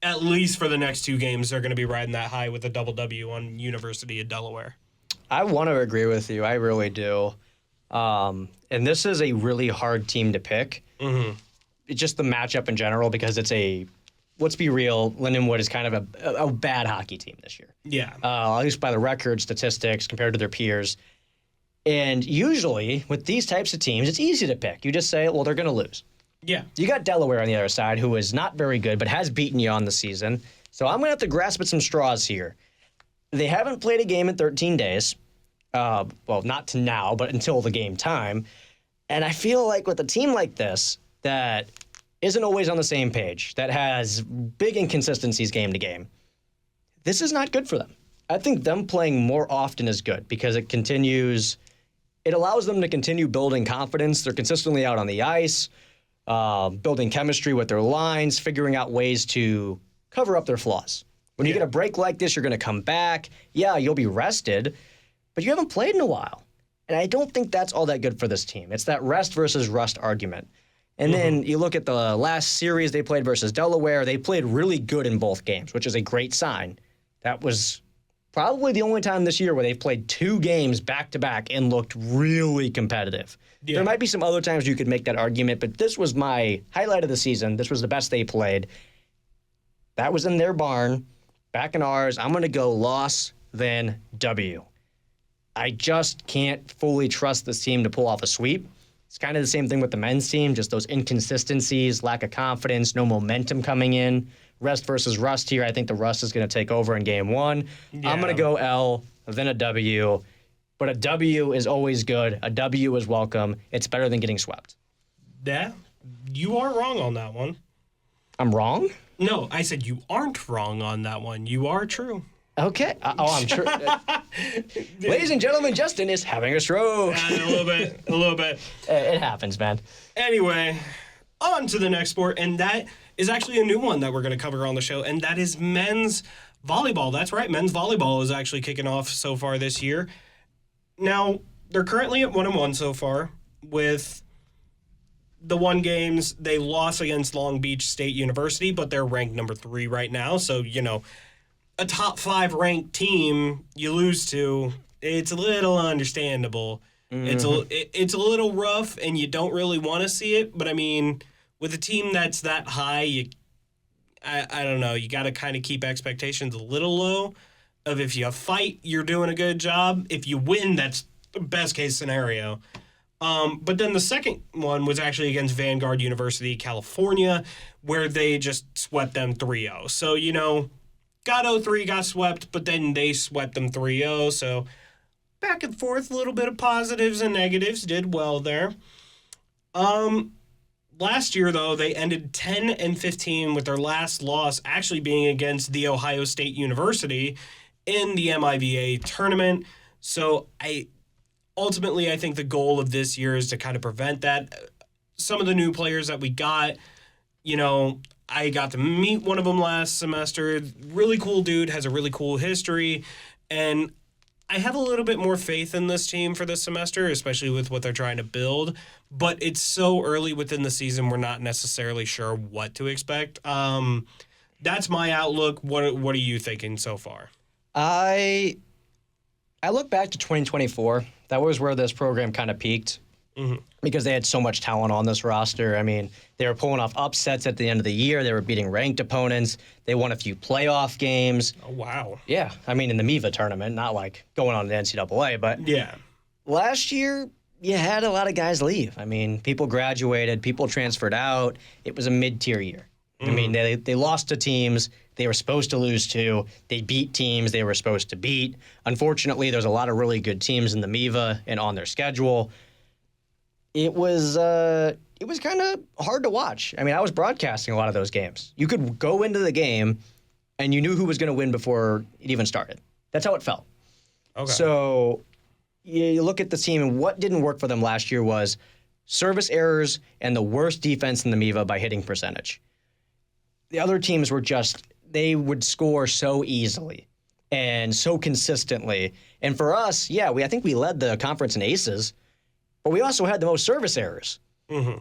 at least for the next 2 games, they're going to be riding that high with a double W on University of Delaware. I want to agree with you. I really do. And this is a really hard team to pick. just the matchup in general because it's let's be real, Lindenwood is kind of a bad hockey team this year. Yeah. At least by the record statistics compared to their peers. And usually with these types of teams, it's easy to pick. You just say, well, they're going to lose. Yeah. You got Delaware on the other side, who is not very good, but has beaten you on the season. So I'm going to have to grasp at some straws here. They haven't played a game in 13 days. Well, not to now, but until the game time. And I feel like with a team like this that isn't always on the same page, that has big inconsistencies game to game, this is not good for them. I think them playing more often is good because it allows them to continue building confidence. They're consistently out on the ice, building chemistry with their lines, figuring out ways to cover up their flaws. When you get a break like this, you're going to come back. Yeah, you'll be rested, but you haven't played in a while. And I don't think that's all that good for this team. It's that rest versus rust argument. And then you look at the last series they played versus Delaware. They played really good in both games, which is a great sign. That was probably the only time this year where they've played 2 games back-to-back and looked really competitive. Yeah. There might be some other times you could make that argument, but this was my highlight of the season. This was the best they played. That was in their barn. Back in ours, I'm going to go loss, then W. I just can't fully trust this team to pull off a sweep. It's kind of the same thing with the men's team, just those inconsistencies, lack of confidence, no momentum coming in. Rest versus rust here. I think the rust is going to take over in game 1. Yeah. I'm going to go L, then a W. But a W is always good. A W is welcome. It's better than getting swept. Yeah, you are wrong on that one. I'm wrong? No, I said you aren't wrong on that one. You are true. Okay. I'm true. Ladies and gentlemen, Justin is having a stroke. A little bit. It happens, man. Anyway, on to the next sport, and that is actually a new one that we're going to cover on the show, and that is men's volleyball. That's right, men's volleyball is actually kicking off so far this year. Now, they're currently at 1-1 so far with the 1 games. They lost against Long Beach State University, but they're ranked number 3 right now. So, a top 5 ranked team you lose to, it's a little understandable. Mm-hmm. It's a little rough, and you don't really want to see it. But, I mean, with a team that's that high, I don't know. You got to kind of keep expectations a little low. Of if you fight, you're doing a good job. If you win, that's the best case scenario. But then the second one was actually against Vanguard University, California, where they just swept them 3-0. So, got 0-3, got swept, but then they swept them 3-0. So back and forth, a little bit of positives and negatives. Did well there. Last year, though, they ended 10-15 with their last loss actually being against The Ohio State University in the MIVA tournament. So I think the goal of this year is to kind of prevent that. Some of the new players that we got, I got to meet one of them last semester. Really cool dude, has a really cool history. And I have a little bit more faith in this team for this semester, especially with what they're trying to build. But it's so early within the season, we're not necessarily sure what to expect. That's my outlook. What are you thinking so far? I look back to 2024. That was where this program kind of peaked because they had so much talent on this roster. I mean, they were pulling off upsets at the end of the year. They were beating ranked opponents. They won a few playoff games. Oh, wow. Yeah. I mean, in the MIVA tournament, not like going on the NCAA, but yeah. Last year, you had a lot of guys leave. I mean, people graduated, people transferred out. It was a mid-tier year. I mean, they lost to teams they were supposed to lose to. They beat teams they were supposed to beat. Unfortunately, there's a lot of really good teams in the MIVA and on their schedule. It was kind of hard to watch. I mean, I was broadcasting a lot of those games. You could go into the game, and you knew who was going to win before it even started. That's how it felt. Okay. So you look at the team, and what didn't work for them last year was service errors and the worst defense in the MIVA by hitting percentage. The other teams were they would score so easily and so consistently. And for us, I think we led the conference in aces, but we also had the most service errors. Mm-hmm.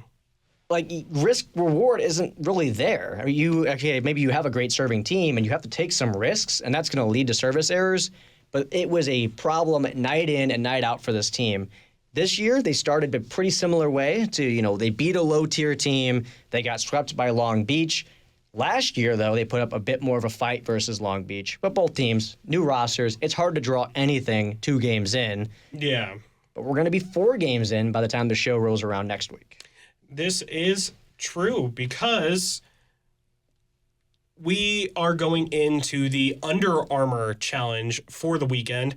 Like, risk-reward isn't really there. I mean, maybe you have a great serving team and you have to take some risks, and that's going to lead to service errors. But it was a problem night in and night out for this team. This year, they started a pretty similar way to, they beat a low-tier team. They got swept by Long Beach. Last year, though, they put up a bit more of a fight versus Long Beach. But both teams, new rosters, it's hard to draw anything 2 games in. Yeah. But we're going to be 4 games in by the time the show rolls around next week. This is true because we are going into the Under Armour Challenge for the weekend.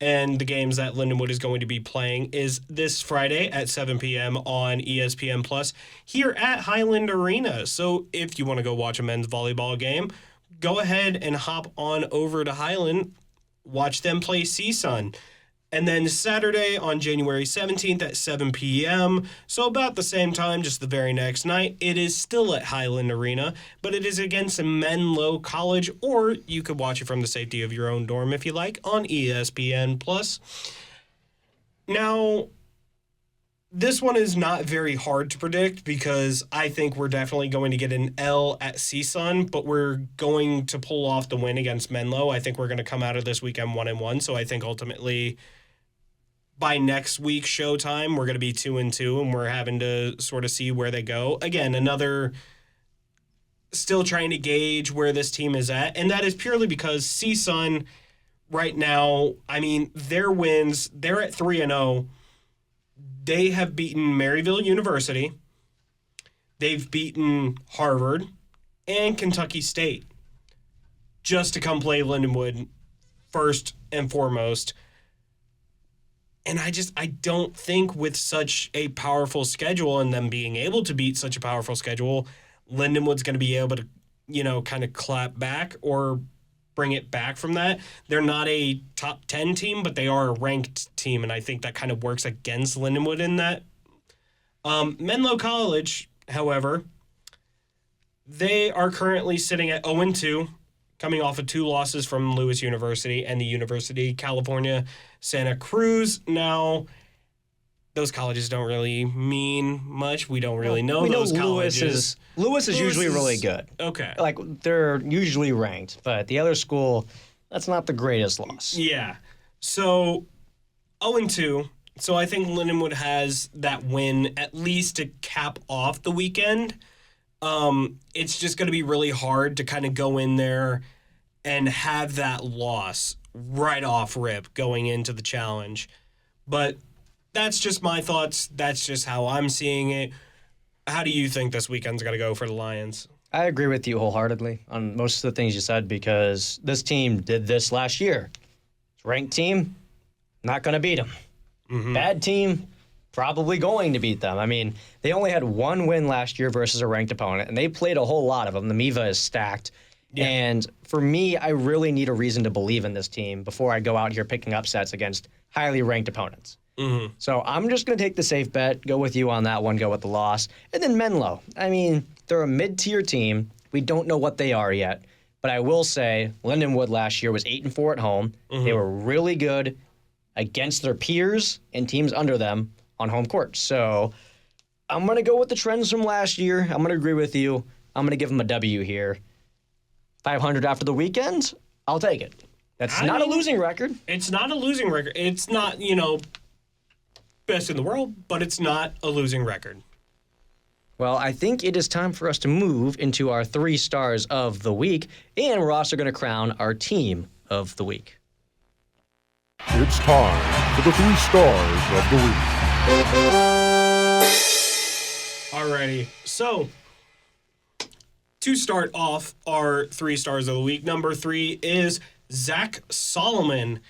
And the games that Lindenwood is going to be playing is this Friday at 7 p.m. on ESPN Plus here at Highland Arena. So if you want to go watch a men's volleyball game, go ahead and hop on over to Highland, watch them play CSUN. And then Saturday on January 17th at 7 p.m., so about the same time, just the very next night, it is still at Highland Arena, but it is against Menlo College, or you could watch it from the safety of your own dorm if you like, on ESPN+. Now, this one is not very hard to predict because I think we're definitely going to get an L at CSUN, but we're going to pull off the win against Menlo. I think we're going to come out of this weekend 1-1, so I think ultimately by next week's showtime, we're going to be 2-2, and we're having to sort of see where they go. Again, another still trying to gauge where this team is at, and that is purely because CSUN right now, I mean, their wins, they're at 3-0. They have beaten Maryville University, they've beaten Harvard, and Kentucky State just to come play Lindenwood first and foremost. And I don't think with such a powerful schedule and them being able to beat such a powerful schedule, Lindenwood's going to be able to, kind of clap back or bring it back from that. They're not a top 10 team, but they are a ranked team, and I think that kind of works against Lindenwood in that. Menlo College, however, they are currently sitting at 0-2, coming off of 2 losses from Lewis University and the University of California, Santa Cruz. Now, those colleges don't really mean much. We don't really know those colleges. Lewis is usually really good. Okay. Like, they're usually ranked, but the other school, that's not the greatest loss. Yeah. So, 0-2. So I think Lindenwood has that win at least to cap off the weekend. It's just going to be really hard to kind of go in there and have that loss right off rip going into the challenge. But that's just my thoughts. That's just how I'm seeing it. How do you think this weekend's going to go for the Lions? I agree with you wholeheartedly on most of the things you said because this team did this last year. Ranked team, not going to beat them. Mm-hmm. Bad team, probably going to beat them. I mean, they only had 1 win last year versus a ranked opponent, and they played a whole lot of them. The MIVA is stacked. Yeah. And for me, I really need a reason to believe in this team before I go out here picking upsets against highly ranked opponents. Mm-hmm. So I'm just going to take the safe bet, go with you on that one, go with the loss. And then Menlo. I mean, they're a mid-tier team. We don't know what they are yet. But I will say Lindenwood last year was 8-4 at home. Mm-hmm. They were really good against their peers and teams under them on home court. So I'm going to go with the trends from last year. I'm going to agree with you. I'm going to give them a W here. 500 after the weekend, I'll take it. That's not a losing record. It's not a losing record. It's not, best in the world, but it's not a losing record. Well, I think it is time for us to move into our 3 stars of the week, and we're also going to crown our team of the week. It's time for the 3 stars of the week. Alrighty, so to start off our 3 stars of the week, number 3 is Zach Solomon.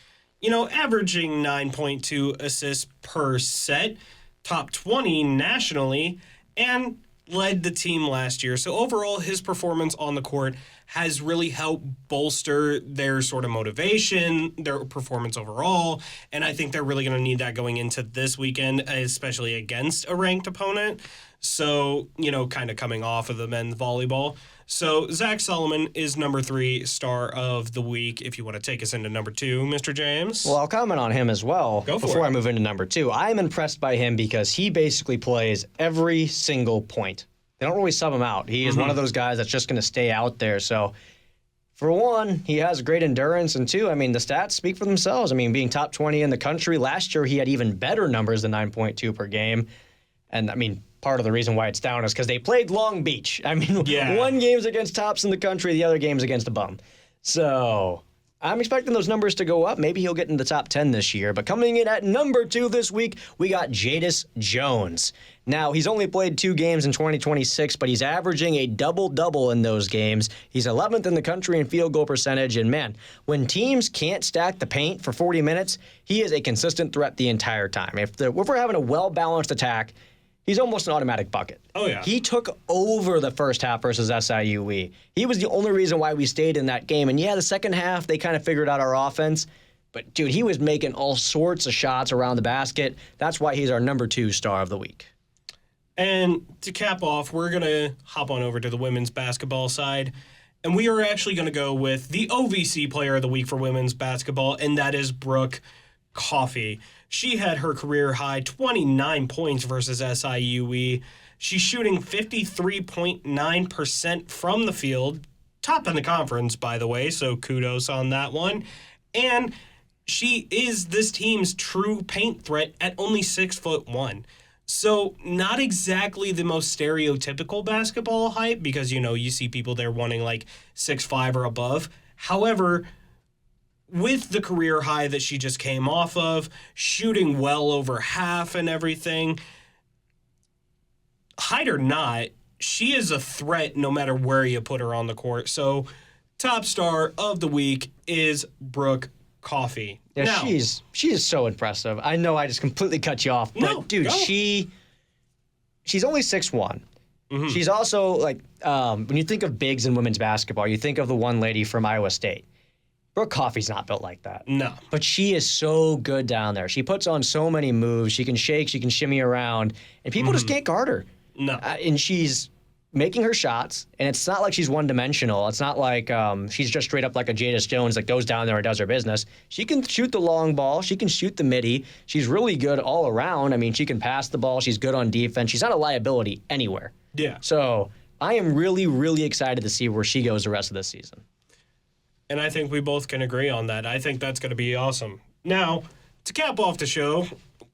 Averaging 9.2 assists per set, top 20 nationally, and led the team last year. So overall, his performance on the court has really helped bolster their sort of motivation, their performance overall, and I think they're really going to need that going into this weekend, especially against a ranked opponent. So, kind of coming off of the men's volleyball. So, Zach Solomon is number 3 star of the week. If you want to take us into number 2, Mr. James. Well, I'll comment on him as well before I move into number 2. I'm impressed by him because he basically plays every single point. They don't really sub him out. He is one of those guys that's just going to stay out there. So, For one, he has great endurance, and two, I mean, the stats speak for themselves. I mean, being top 20 in the country, last year he had even better numbers than 9.2 per game. And, I mean, part of the reason why it's down is because they played Long Beach. I mean, one game's against tops in the country, the other game's against a bum. So I'm expecting those numbers to go up. Maybe he'll get in the top 10 this year. But coming in at number 2 this week, we got Jadis Jones. Now, he's only played 2 games in 2026, but he's averaging a double-double in those games. He's 11th in the country in field goal percentage. And, man, when teams can't stack the paint for 40 minutes, he is a consistent threat the entire time. If we're having a well-balanced attack, he's almost an automatic bucket. Oh, yeah. He took over the first half versus SIUE. He was the only reason why we stayed in that game. And, yeah, the second half, they kind of figured out our offense. But, dude, he was making all sorts of shots around the basket. That's why he's our number 2 star of the week. And to cap off, we're going to hop on over to the women's basketball side. And we are actually going to go with the OVC player of the week for women's basketball, and that is Brooke Coffey. She had her career high 29 points versus SIUE. She's shooting 53.9% from the field, top in the conference, by the way, so kudos on that one. And she is this team's true paint threat at only 6'1". So not exactly the most stereotypical basketball height because, you see people there wanting like 6'5" or above. However, with the career high that she just came off of, shooting well over half and everything, height or not, she is a threat no matter where you put her on the court. So top star of the week is Brooke Coffey. Yeah, now, she is so impressive. I know I just completely cut you off, but No, dude, go. she's only 6'1". Mm-hmm. She's also like when you think of bigs in women's basketball, you think of the one lady from Iowa State. Brooke Coffey's not built like that. No. But she is so good down there. She puts on so many moves. She can shake, she can shimmy around, and people just can't guard her. No. And she's making her shots, and it's not like she's one-dimensional. It's not like she's just straight up like a Jadis Jones that goes down there and does her business. She can shoot the long ball. She can shoot the midi. She's really good all around. I mean, she can pass the ball. She's good on defense. She's not a liability anywhere. Yeah. So I am really, really excited to see where she goes the rest of this season. And I think we both can agree on that. I think that's going to be awesome. Now, to cap off the show,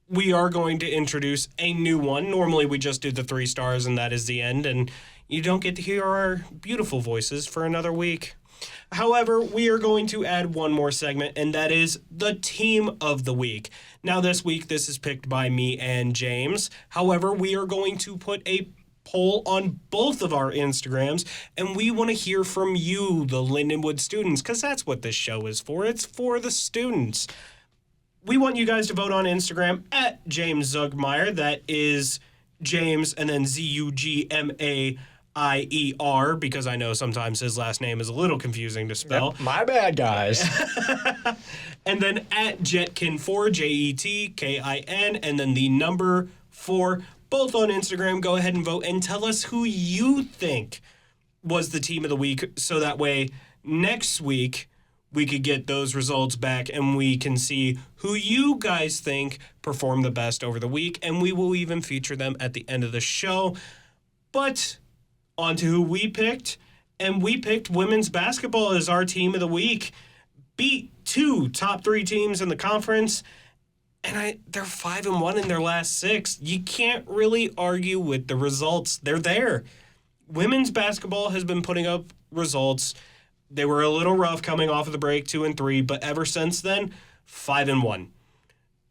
we are going to introduce a new one. Normally, we just do the 3 stars, and that is the end, and you don't get to hear our beautiful voices for another week. However, we are going to add one more segment, and that is the team of the week. Now, this week, this is picked by me and James. However, we are going to put a poll on both of our Instagrams, and we want to hear from you, the Lindenwood students, because that's what this show is for. It's for the students. We want you guys to vote on Instagram at James Zugmeyer. That is James and then Zugmaier, because I know sometimes his last name is a little confusing to spell. Yep, my bad, guys. And then at Jetkin4, Jetkin, and then the number 4, both on Instagram. Go ahead and vote and tell us who you think was the team of the week, so that way next week we could get those results back and we can see who you guys think performed the best over the week, and we will even feature them at the end of the show. But on to who we picked, and we picked women's basketball as our team of the week. Beat 2 top 3 teams in the conference, and they're 5-1 in their last 6. You can't really argue with the results. They're there. Women's basketball has been putting up results. They were a little rough coming off of the break, 2-3, but ever since then, 5-1.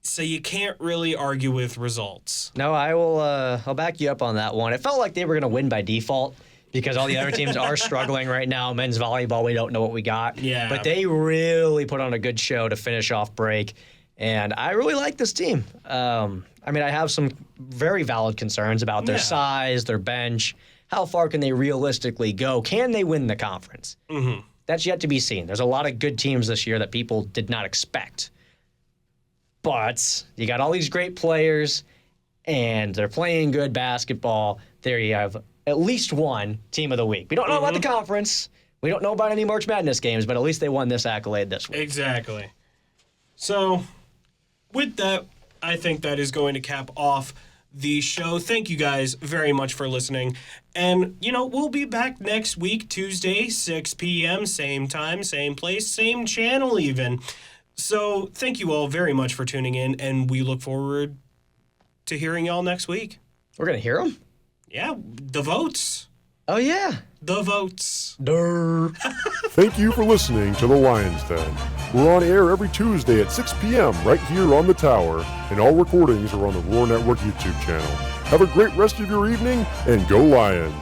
So you can't really argue with results. No, I'll back you up on that one. It felt like they were going to win by default because all the other teams are struggling right now. Men's volleyball, we don't know what we got. Yeah. But they really put on a good show to finish off break, and I really like this team. I have some very valid concerns about their size, their bench. How far can they realistically go? Can they win the conference? Mm-hmm. That's yet to be seen. There's a lot of good teams this year that people did not expect. But you got all these great players, and they're playing good basketball. There you have at least one team of the week. We don't know about the conference. We don't know about any March Madness games, but at least they won this accolade this week. Exactly. So, with that, I think that is going to cap off the show. Thank you guys very much for listening. And, we'll be back next week, Tuesday, 6 p.m., same time, same place, same channel even. So thank you all very much for tuning in, and we look forward to hearing y'all next week. We're going to hear them? Yeah, the votes. Oh, yeah. The votes. Durr. Thank you for listening to The Lions Den. We're on air every Tuesday at 6 p.m. right here on the Tower, and all recordings are on the Roar Network YouTube channel. Have a great rest of your evening, and go Lions!